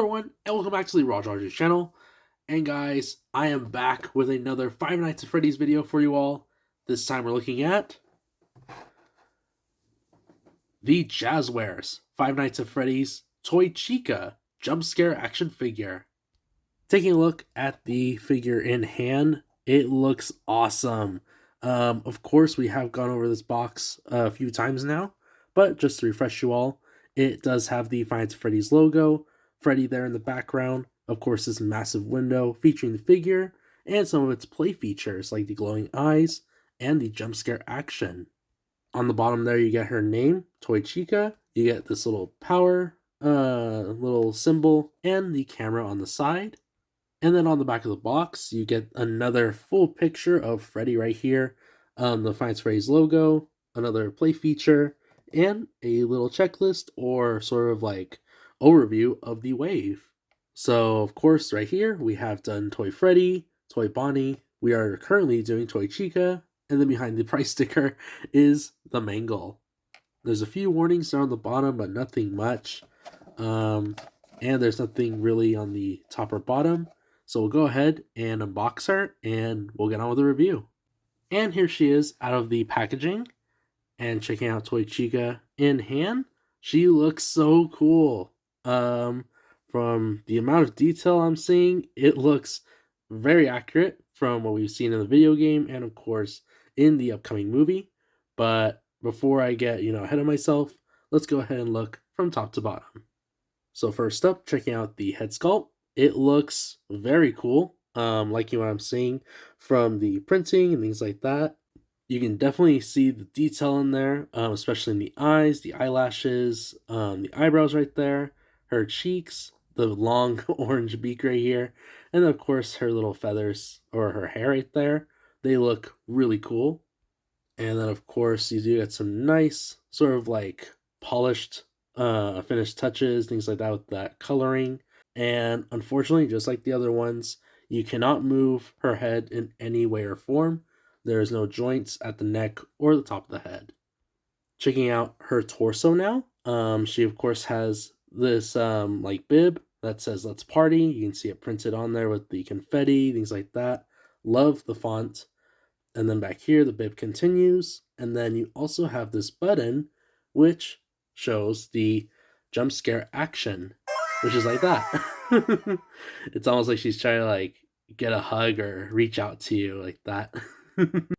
Hello everyone, and welcome back to the Jazwares channel. And guys, I am back with another Five Nights at Freddy's video for you all. This time we're looking at the Jazwares Five Nights at Freddy's Toy Chica Jumpscare action figure. Taking a look at the figure in hand, it looks awesome. Of course, we have gone over this box a few times now, but just to refresh you all, it does have the Five Nights at Freddy's logo, Freddy there in the background, of course this massive window featuring the figure, and some of its play features like the glowing eyes and the jump scare action. On the bottom there you get her name, Toy Chica, you get this little power little symbol, and the camera on the side. And then on the back of the box, you get another full picture of Freddy right here, the Five Nights at Freddy's logo, another play feature, and a little checklist or sort of like overview of the wave. So, of course, right here, we have done Toy Freddy, Toy Bonnie, we are currently doing Toy Chica, and then behind the price sticker is the Mangle. There's a few warnings there on the bottom, but nothing much. And there's nothing really on the top or bottom. So we'll go ahead and unbox her and we'll get on with the review. And here she is out of the packaging. And checking out Toy Chica in hand. She looks so cool. From the amount of detail I'm seeing, it looks very accurate from what we've seen in the video game and of course in the upcoming movie. But before I get, ahead of myself, let's go ahead and look from top to bottom. So first up, checking out the head sculpt. It looks very cool. Liking what I'm seeing from the printing and things like that. You can definitely see the detail in there, especially in the eyes, the eyelashes, the eyebrows right there, her cheeks, the long orange beak right here, and of course her little feathers or her hair right there. They look really cool. And then of course you do get some nice sort of like polished finished touches, things like that with that coloring. And unfortunately, just like the other ones, you cannot move her head in any way or form. There is no joints at the neck or the top of the head. Checking out her torso now. She of course has this like bib that says "Let's Party." You can see it printed on there with the confetti, things like that. Love the font. And then back here, the bib continues. And then you also have this button, which shows the jump scare action, which is like that. It's almost like she's trying to like get a hug or reach out to you like that.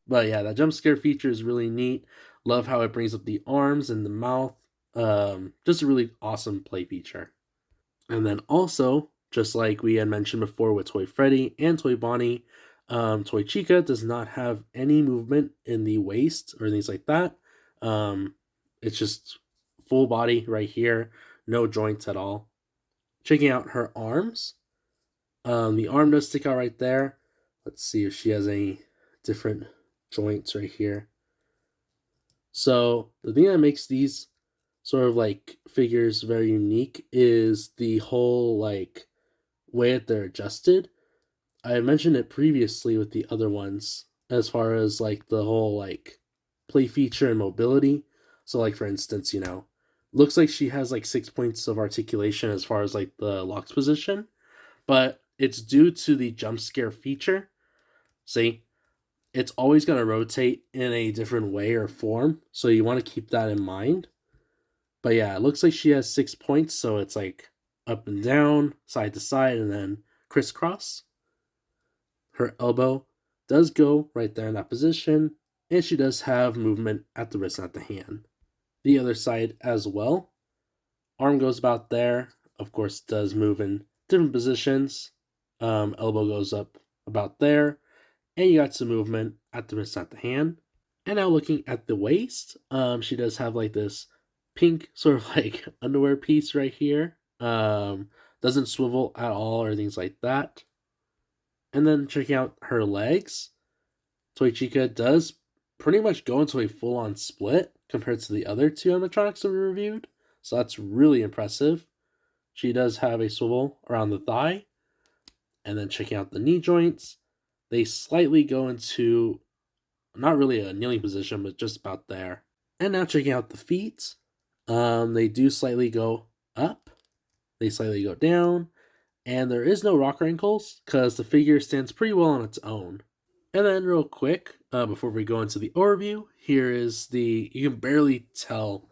But yeah, that jump scare feature is really neat. Love how it brings up the arms and the mouth. Just a really awesome play feature. And then also, just like we had mentioned before with Toy Freddy and Toy Bonnie, Toy Chica does not have any movement in the waist or things like that. It's just full body right here, no joints at all. Checking out her arms. The arm does stick out right there. Let's see if she has any different joints right here. So the thing that makes these sort of like figures very unique is the whole like way that they're adjusted. I mentioned it previously with the other ones as far as like the whole like play feature and mobility. So like for instance, looks like she has like 6 points of articulation as far as like the locks position, but it's due to the jump scare feature. See, it's always going to rotate in a different way or form, so you want to keep that in mind. But yeah, it looks like she has 6 points, so it's like up and down, side to side, and then crisscross. Her elbow does go right there in that position, and she does have movement at the wrist and at the hand. The other side as well. Arm goes about there. Of course, does move in different positions. Elbow goes up about there. And you got some movement at the wrist and at the hand. And now looking at the waist, she does have like this pink sort of like underwear piece right here. Doesn't swivel at all or things like that. And then checking out her legs, Toy Chica does pretty much go into a full-on split compared to the other two animatronics that we reviewed. So that's really impressive. She does have a swivel around the thigh. And then checking out the knee joints, they slightly go into not really a kneeling position, but just about there. And now checking out the feet, they do slightly go up. they slightly go down, and there is no rocker ankles because the figure stands pretty well on its own. And then, real quick, before we go into the overview, here is you can barely tell,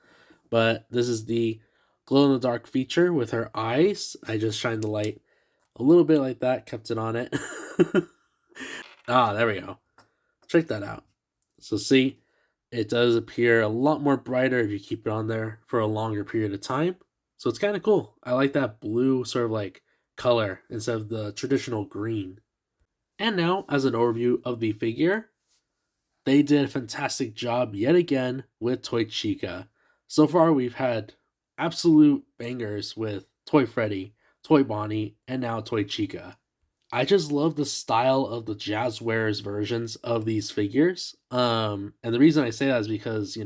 but this is the glow in the dark feature with her eyes. I just shined the light a little bit like that, kept it on it. There we go. Check that out. So, see, it does appear a lot more brighter if you keep it on there for a longer period of time. So, it's kind of cool. I like that blue sort of like color instead of the traditional green. And now, as an overview of the figure, they did a fantastic job yet again with Toy Chica. So far, we've had absolute bangers with Toy Freddy, Toy Bonnie, and now Toy Chica. I just love the style of the Jazwares versions of these figures. And the reason I say that is because,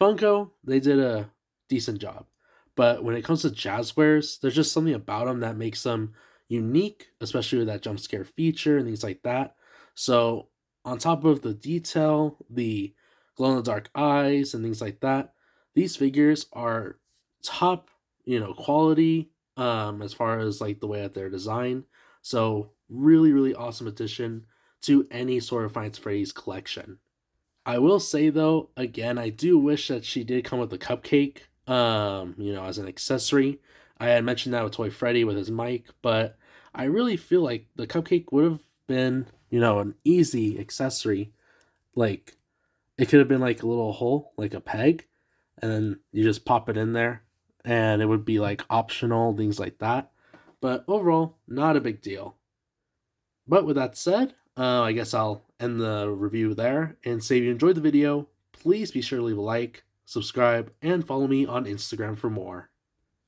Funko, they did a decent job. But when it comes to Jazwares, there's just something about them that makes them unique, especially with that jump scare feature and things like that. So, on top of the detail, the glow in the dark eyes, and things like that, these figures are top, quality as far as like the way that they're designed. So really, really awesome addition to any sort of Five Freddy's collection. I will say though, again, I do wish that she did come with a cupcake, as an accessory. I had mentioned that with Toy Freddy with his mic, but I really feel like the cupcake would have been, an easy accessory. Like it could have been like a little hole, like a peg, and then you just pop it in there, and it would be like optional, things like that. But overall, not a big deal. But with that said, I guess I'll end the review there and say if you enjoyed the video, please be sure to leave a like, subscribe, and follow me on Instagram for more.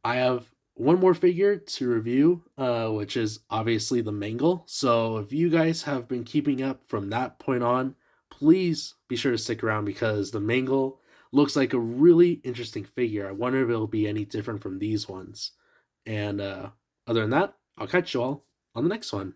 I have one more figure to review, which is obviously the Mangle. So if you guys have been keeping up from that point on, please be sure to stick around because the Mangle looks like a really interesting figure. I wonder if it'll be any different from these ones. And other than that, I'll catch you all on the next one.